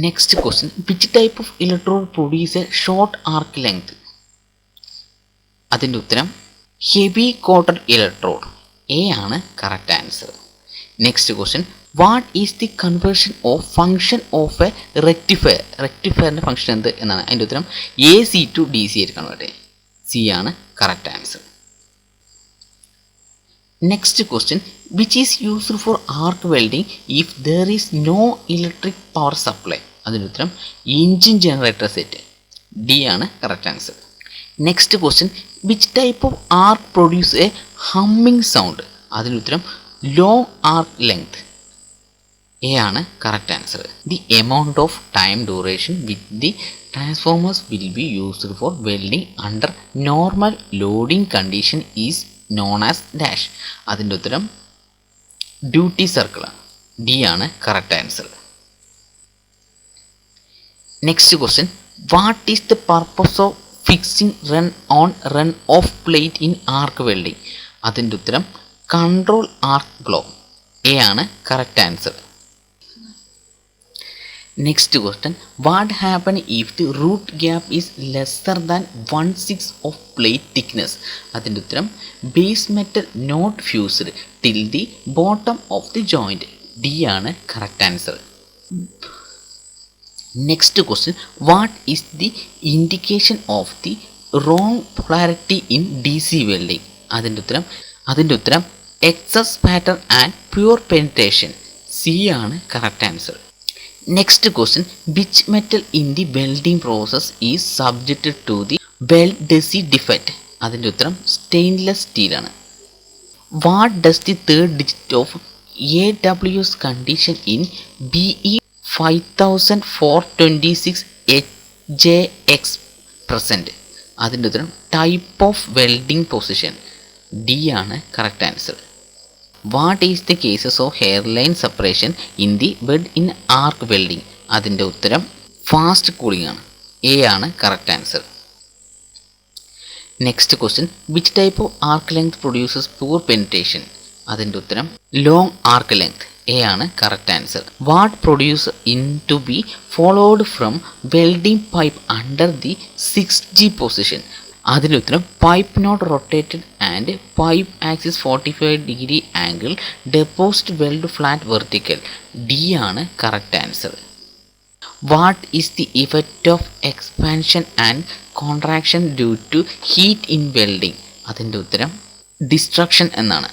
Next question, which type of electrode produce a short arc length? അതിൻ്റെ ഉത്തരം heavy coated electrode. A ആണ് correct answer. Next question, what is the conversion of function of a rectifier? റെക്ടിഫയറിൻ്റെ function എന്ത് എന്നാണ്? അതിൻ്റെ ഉത്തരം A C to D C ആയിട്ട് convert ചെയ്യുക. സി ആണ് correct answer. Next question, which is used for arc welding if there is no electric power supply? അതിൻ്റെ ഉത്തരം എഞ്ചിൻ ജനറേറ്റർ സെറ്റ്. ഡി ആണ് correct answer. Next question, which type of arc produce A humming sound? അതിൻ്റെ ഉത്തരം long arc length. A ആണ് correct answer. The amount of time duration with the transformers will be used for welding under normal loading condition is known as dash. അതിൻ്റെ ഉത്തരം duty സർക്കിളാണ്. D ആണ് correct answer. Next question, what is the purpose of fixing run on run off plate in arc welding? അതിൻ്റെ ഉത്തരം control arc glow. A ആണ് correct answer. Next question, what happen if the root gap is lesser than 1/6 of plate thickness? അതിൻ്റെ ഉത്തരം base metal not fused till the bottom of the joint. D ആണ് correct answer. Next question, what is the indication of the wrong polarity in D C welding? അതിൻ്റെ ഉത്തരം excess pattern and pure penetration. C ആണ് correct answer. Next question, which metal in the welding process is subjected to the weld decay defect? അതിൻ്റെ ഉത്തരം stainless സ്റ്റീലാണ്. What does the third digit of AWS condition in BE 5426 HJX present? അതിൻ്റെ ഉത്തരം type of welding position. D ആണ് correct answer. What is the causes of hairline separation in the bed in arc welding? അതിൻ്റെ ഉത്തരം fast cooling ആണ്. A ആണ് correct answer. Next question, which type of arc length produces poor penetration? അതിൻ്റെ ഉത്തരം long arc length. A ആണ് correct answer. What produce in to B followed from welding pipe under the 6G position? അതിൻ്റെ ഉത്തരം pipe not rotated and pipe axis 45 degree angle deposit weld flat vertical. D ആണ് correct answer. What is the effect of expansion and contraction due to heat in welding? അതിൻ്റെ ഉത്തരം destruction എന്നാണ്.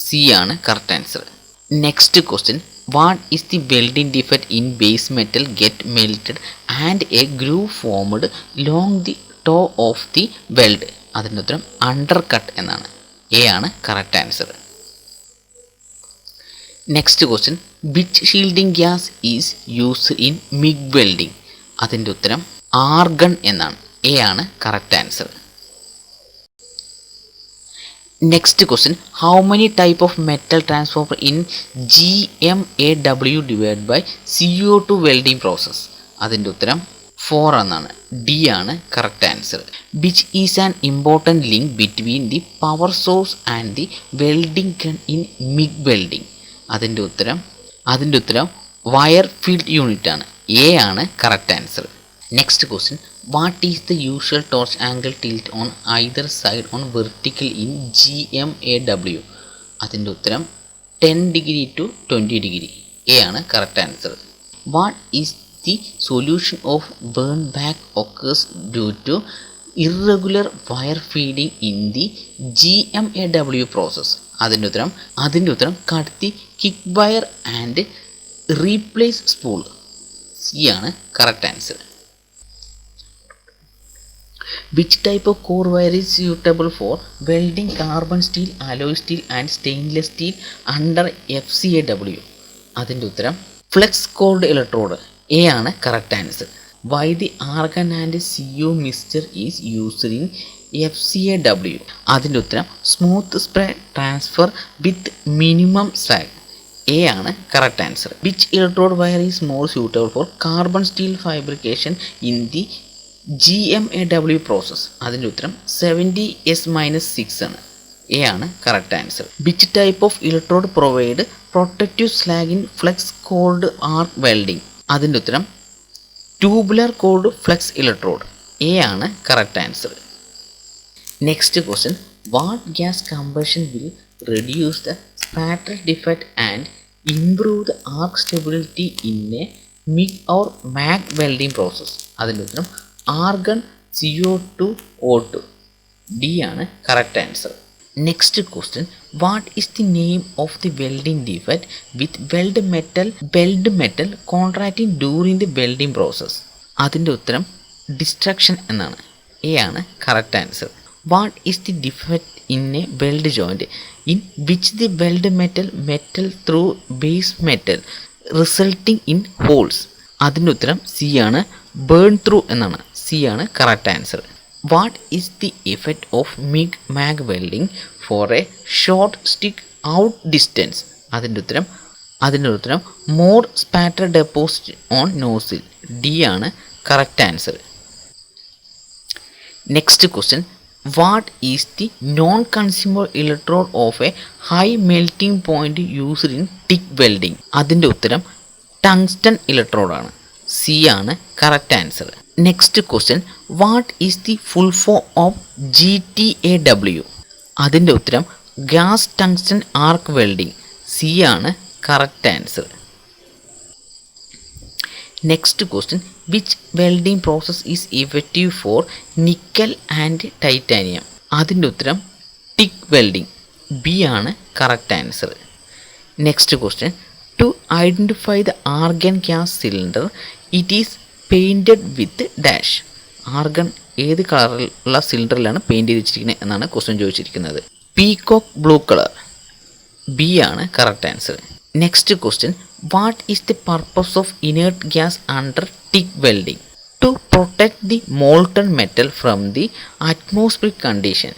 C ആണ് correct answer. Next question, what is the welding defect in base metal get melted and a groove formed long the toe of the weld? അതിൻ്റെ ഉത്തരം undercut എന്നാണ്. A ആണ് correct answer. Next question, which shielding gas is used in MIG welding? അതിൻ്റെ ഉത്തരം argon എന്നാണ്. A ആണ് correct answer. Next question, how many type of metal transformer in GMAW divide by CO2 welding process? അതിൻ്റെ ഉത്തരം 4 എന്നാണ്. D ആണ് correct answer. Which is an important link between the power source and the welding gun in MIG welding? അതിൻ്റെ ഉത്തരം wire field unit ആണ്. A ആണ് correct answer. Next question, what is the usual torch angle tilt on either side on vertical in GMAW? അതിൻ്റെ ഉത്തരം 10 degree to 20 degree. A ആണ് correct answer. What is the solution of burn back occurs due to irregular wire feeding in the GMAW process? അതിൻ്റെ ഉത്തരം cut the kick wire and replace spool. C ആണ് correct answer. Which type of core wire is suitable for welding carbon steel, alloy steel and stainless steel under FCAW? അതിൻ്റെ ഉത്തരം flux cored electrode. A ആണ് correct answer. Why the argon and CO mixture is used in FCAW? അതിൻ്റെ ഉത്തരം smooth spray transfer with minimum sag. A ആണ് correct answer. Which electrode wire is more suitable for carbon steel fabrication in the GMAW process? അതിൻ്റെ ഉത്തരം 70S-6 ആണ്. A ആണ് correct answer. Which type of electrode provide protective slag in flux cored arc welding? അതിൻ്റെ ഉത്തരം tubular called flux electrode. A ആണ് correct answer. Next question, what gas combustion will reduce the spatter defect and improve the arc stability in a MIG or MAG welding process? അതിൻ്റെ ഉത്തരം argon CO2O2. D ആണ് correct answer. Next question, what is the name of the welding defect with weld metal contracting during the welding process? അതിൻ്റെ ഉത്തരം destruction എന്നാണ്. A ആണ് correct answer. What is the defect in a weld joint in which the weld metal through base metal resulting in holes? അതിൻ്റെ ഉത്തരം C ആണ്, burn through എന്നാണ്. C ആണ് correct answer. What is the effect of MAG welding for a short stick out distance? അതിൻ്റെ ഉത്തരം more spatter deposit on nozzle. D ആണ് correct answer. Next question, what is the non consumer electrode of a high melting point used in TIG welding? അതിൻ്റെ ഉത്തരം tungsten ഇലക്ട്രോഡാണ്. C ആണ് correct answer. Next question, what is the full form of GTAW? അതിൻ്റെ ഉത്തരം gas tungsten arc welding. C ആണ് correct answer. Next question, which welding process is effective for nickel and titanium? അതിൻ്റെ ഉത്തരം TIG welding. B ആണ് correct answer. Next question, to identify the argon gas cylinder it is painted with dash? Argon ഏത് കളറിലുള്ള സിലിണ്ടറിലാണ് paint ചെയ്ത് വെച്ചിരിക്കുന്നത് എന്നാണ് question ചോദിച്ചിരിക്കുന്നത്. Peacock blue colour. ബി ആണ് correct answer. Next question, what is the purpose of inert gas under TIG welding? To protect the molten metal from the atmospheric condition.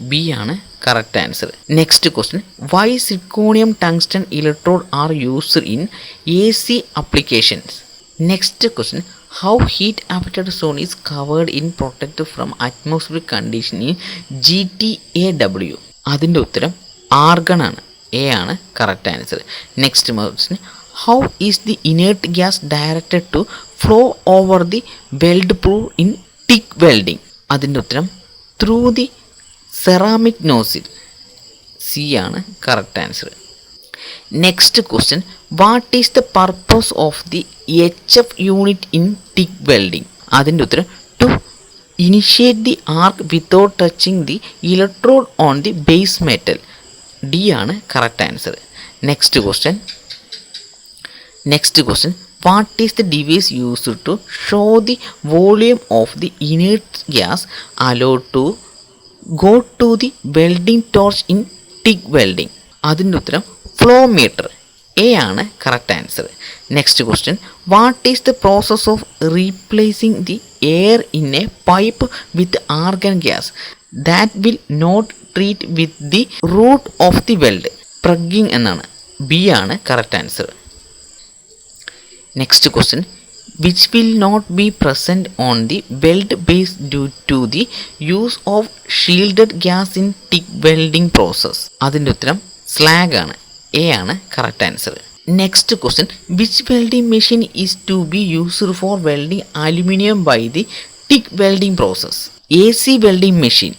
B ആണ് correct answer. Next question, why zirconium tungsten electrode are used in AC applications? Next question, how heat affected zone is covered in protect from atmospheric condition in GTAW? അതിൻ്റെ ഉത്തരം argon ആണ്. A ആണ് correct answer. Next question, how is the inert gas directed to flow over the weld prove in TIG welding? അതിൻ്റെ ഉത്തരം through the ceramic nozzle. C ആണ് correct answer. Next question, what is the purpose of the HF unit in TIG welding? അതിൻ്റെ ഉത്തരം to initiate the arc without touching the electrode on the base metal. D ആണ് correct answer. Next question, what is the device used to show the volume of the inert gas allowed to go to the welding torch in TIG welding? അതിൻ്റെ ഉത്തരം flow meter. A ആണ് correct answer. Next question, what is the process of replacing the air in a pipe with argon gas that will not treat with the root of the weld? Purging എന്നാണ്. B ആണ് correct answer. Next question, which will not be present on the weld base due to the use of shielded gas in TIG welding process? അതിൻ്റെ ഉത്തരം slag ആണ്. A ആണ് correct answer. Next question, which welding machine is to be used for welding aluminium by the TIG welding process? AC welding machine.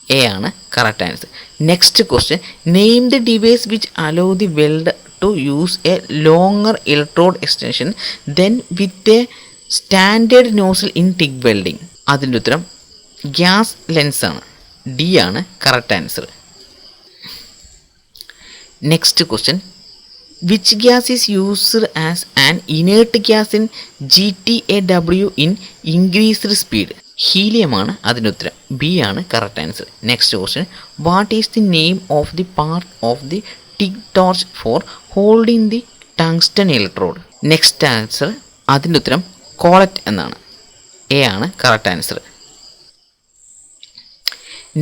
A ആണ് correct answer. Next question, name the device which allow the weld to use a longer electrode extension than with a standard nozzle in TIG welding? അതിൻ്റെ ഉത്തരം gas lens ആണ്. D ആണ് correct answer. Next question, which gas is used as an inert gas in GTAW in increased speed? ഹീലിയമാണ് അതിൻ്റെ ഉത്തരം. B ആണ് correct answer. Next question, what is the name of the part of the TIG torch for holding the tungsten electrode? Next answer അതിൻ്റെ ഉത്തരം collet എന്നാണ്. A ആണ് correct answer.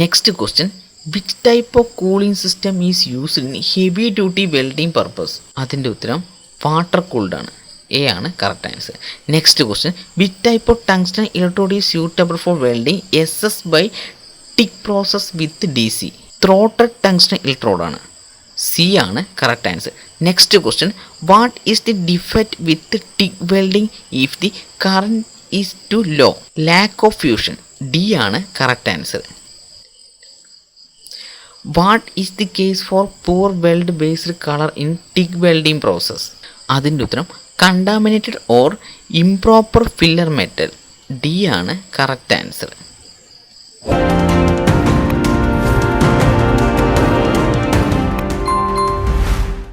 Next question, which type of cooling system is used in heavy duty welding purpose? അതിൻ്റെ ഉത്തരം water cooled ആണ്. A ആണ് correct answer. Next question, which type of tungsten electrode is suitable for welding SS by TIG process with DC? Thoriated tungsten electrode ആണ്. C ആണ് correct answer. Next question, what is the defect with TIG welding if the current is too low? Lack of fusion. D ആണ് correct answer. What is the case for poor weld based colour in TIG welding process? അതിൻ്റെ ഉത്തരം contaminated or improper filler metal. D ആണ് correct answer.